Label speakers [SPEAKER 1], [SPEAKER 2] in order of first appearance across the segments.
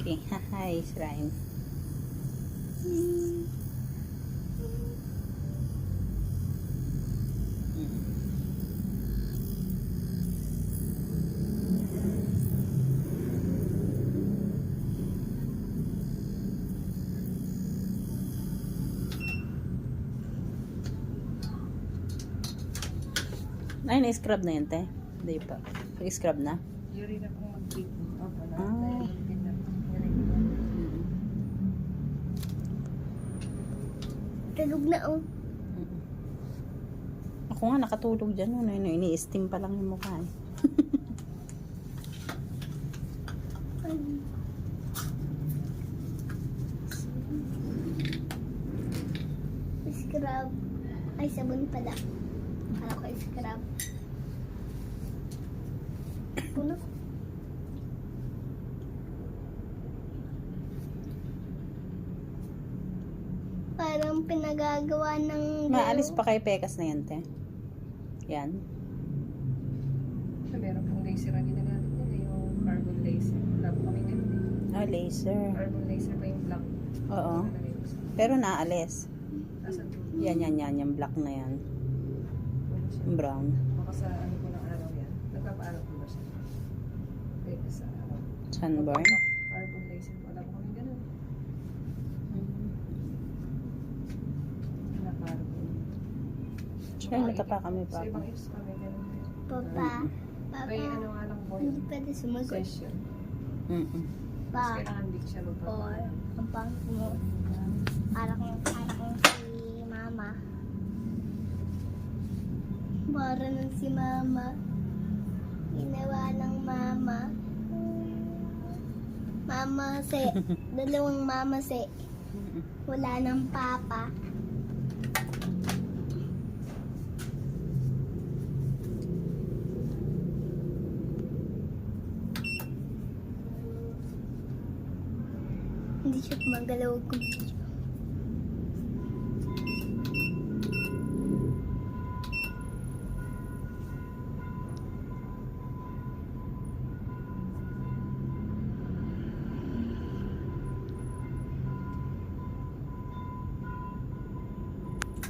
[SPEAKER 1] Okay, hi, slime. Ay, na-scrub na yun, te? Hindi pa. Na-scrub na?
[SPEAKER 2] Yuri na pong mag-treat. Opo, na.
[SPEAKER 1] Ah.
[SPEAKER 3] Tulog na oh.
[SPEAKER 1] Ako nga nakatulog dyan. No? Ini-steam pa lang yung mukha.
[SPEAKER 3] Scrub. Ay, sabon pala. Kala ko scrub. Puno. Parang pinagagawa ng...
[SPEAKER 1] Maalis pa kay Pekas na yan, te. Yan.
[SPEAKER 2] So, meron pong laser ang ginagamit nila, yung carbon laser. Wala po kami ganun eh.
[SPEAKER 1] Ah, laser.
[SPEAKER 2] Carbon laser pa yung black.
[SPEAKER 1] Oo. Pero naalis.
[SPEAKER 2] Nasaan po?
[SPEAKER 1] Yan. Yung black na yan. Yung brown.
[SPEAKER 2] Baka sa ano po ng araw yan. Nagpapaaraw po ba siya? Pwede sa araw.
[SPEAKER 1] Sunburn.
[SPEAKER 2] Carbon laser. Wala po kami ganun. Carbon.
[SPEAKER 1] Sure, natapa kami pa.
[SPEAKER 2] Sa ibang apps kami ganun.
[SPEAKER 3] Papa.
[SPEAKER 2] May ano nga lang po
[SPEAKER 3] Hindi
[SPEAKER 2] yung
[SPEAKER 3] pwede sumagot.
[SPEAKER 2] session. Tapos
[SPEAKER 3] Pa.
[SPEAKER 2] kailangan di siya
[SPEAKER 3] Or,
[SPEAKER 2] magpapaaraw.
[SPEAKER 3] ang pangit mo. Parang si mama. Para ng si mama. Ginawa ng mama. Mama se. Dalawang mama se. Wala ng papa. Hindi siya gumagalaw kung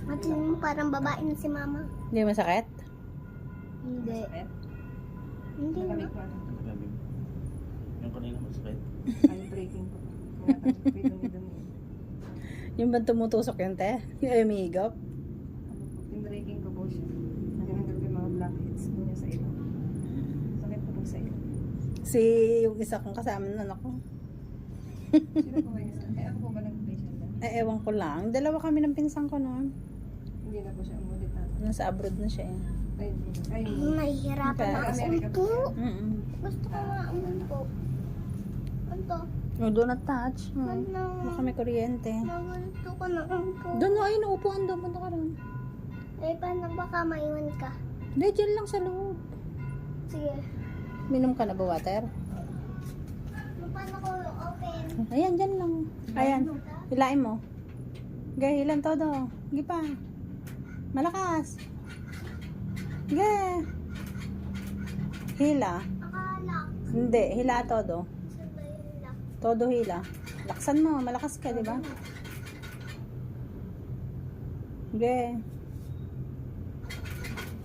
[SPEAKER 3] Matin parang babae na si mama.
[SPEAKER 1] Hindi masakit?
[SPEAKER 3] Hindi.
[SPEAKER 2] Masakit?
[SPEAKER 3] Hindi na.
[SPEAKER 2] Malamig pa.
[SPEAKER 4] Malamig. Yung kanina masakit.
[SPEAKER 2] Ay, breaking po. May dumi-dumi.
[SPEAKER 1] Yung ba tumutusok yun, te? Yung umihigop?
[SPEAKER 2] Yung breaking ko po siya. Tinanggal ko yung mga blackheads po niya sa ilo. Sakit po po sa ilo.
[SPEAKER 1] Si yung isa kong kasama na anak ko.
[SPEAKER 2] Sino po ba yung isa? Eh, ako po ba nag-patient na?
[SPEAKER 1] Ewan ko lang. Dalawa kami ng pinsan ko noon.
[SPEAKER 2] Hindi na po siya umulit na.
[SPEAKER 1] Nasa abroad na siya eh.
[SPEAKER 2] Ay, ay,
[SPEAKER 3] Nahihirapan
[SPEAKER 1] Okay.
[SPEAKER 3] na ako
[SPEAKER 2] Amerika po.
[SPEAKER 3] umpo. Gusto ko nga umpo. Ano to?
[SPEAKER 1] Oh, do not touch.
[SPEAKER 3] Ano?
[SPEAKER 1] Baka may kuryente.
[SPEAKER 3] Gusto ko na umpo.
[SPEAKER 1] Doon na, ay, naupuan doon. Punta ka doon.
[SPEAKER 3] Eh, paano baka maiwan ka?
[SPEAKER 1] Hindi, dyan lang sa loob.
[SPEAKER 3] Sige.
[SPEAKER 1] Minom ka na ba water?
[SPEAKER 3] Paano ko open?
[SPEAKER 1] Ayan, dyan lang. Ayan, hilain mo. Okay, hilan todo. Sige pa. Malakas. Sige. Hila.
[SPEAKER 3] Akala.
[SPEAKER 1] Hindi, hila todo.
[SPEAKER 3] Sabay lang.
[SPEAKER 1] Todo hila. Laksan mo, malakas ka, di ba? Sige.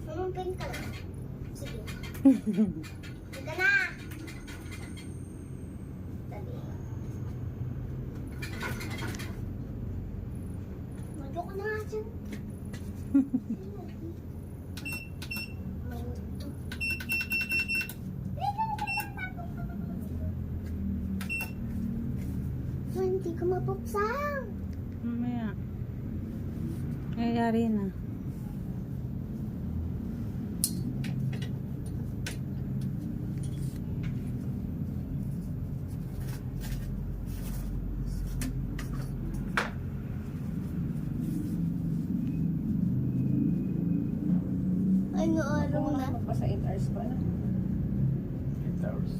[SPEAKER 3] Umupin ka lang. Sige. Ito na. Dali. Mado ko na nga dyan. Hindi ko mapupsang.
[SPEAKER 1] Mamaya. Nangyayari na.
[SPEAKER 3] Ano araw na?
[SPEAKER 2] Magpasa 8 hours pa na.
[SPEAKER 4] 8 hours.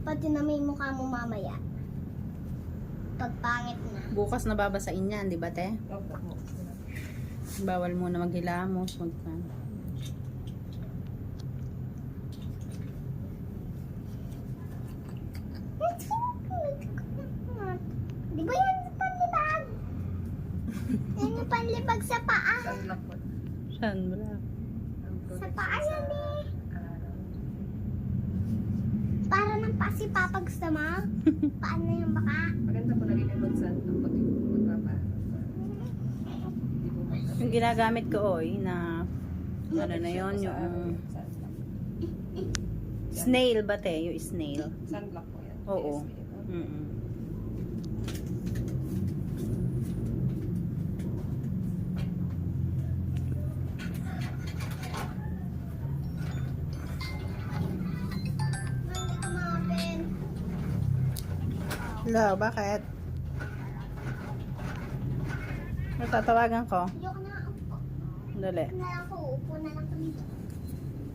[SPEAKER 3] Pati na may mukha mo mamaya. Pagpangit na.
[SPEAKER 1] Bukas nababasain yan, di ba, te?
[SPEAKER 2] Opo, opo.
[SPEAKER 1] Bawal muna maghilamos,
[SPEAKER 3] What's lumilipag sa paa.
[SPEAKER 2] Sunlock po.
[SPEAKER 1] Saan wala?
[SPEAKER 2] Ang
[SPEAKER 3] Sa
[SPEAKER 2] protection
[SPEAKER 3] paa yan eh.
[SPEAKER 2] araw.
[SPEAKER 3] Para ng pasi papag sa ma. Paano yung baka?
[SPEAKER 2] Maganda po lagi kayo mag-sunlock pag magpapa. Hindi po magpapa.
[SPEAKER 1] Yung ginagamit ko, oy, na ano na yon
[SPEAKER 2] Sa
[SPEAKER 1] yung
[SPEAKER 2] araw, sunlock.
[SPEAKER 1] snail ba te? Yung snail.
[SPEAKER 2] Sunlock po yan.
[SPEAKER 1] Oo.
[SPEAKER 2] PSA po.
[SPEAKER 1] Mm-mm.
[SPEAKER 3] Hindi ka ma-open.
[SPEAKER 1] Hello, bakit? Natatawagan ko.
[SPEAKER 3] Ayoko na upo.
[SPEAKER 1] Dali.
[SPEAKER 3] Na lang po, upo na lang kami.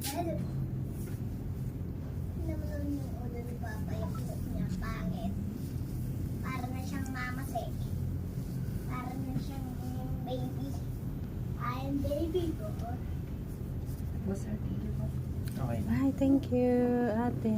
[SPEAKER 3] Hello. Naman yung ulo ni Papa, yung buhok niya, pangit. Para na siyang mamase. Para na siyang baby. I'm baby ko.
[SPEAKER 2] Boss, sir, thank you po.
[SPEAKER 4] Okay.
[SPEAKER 1] Bye, thank you, ate.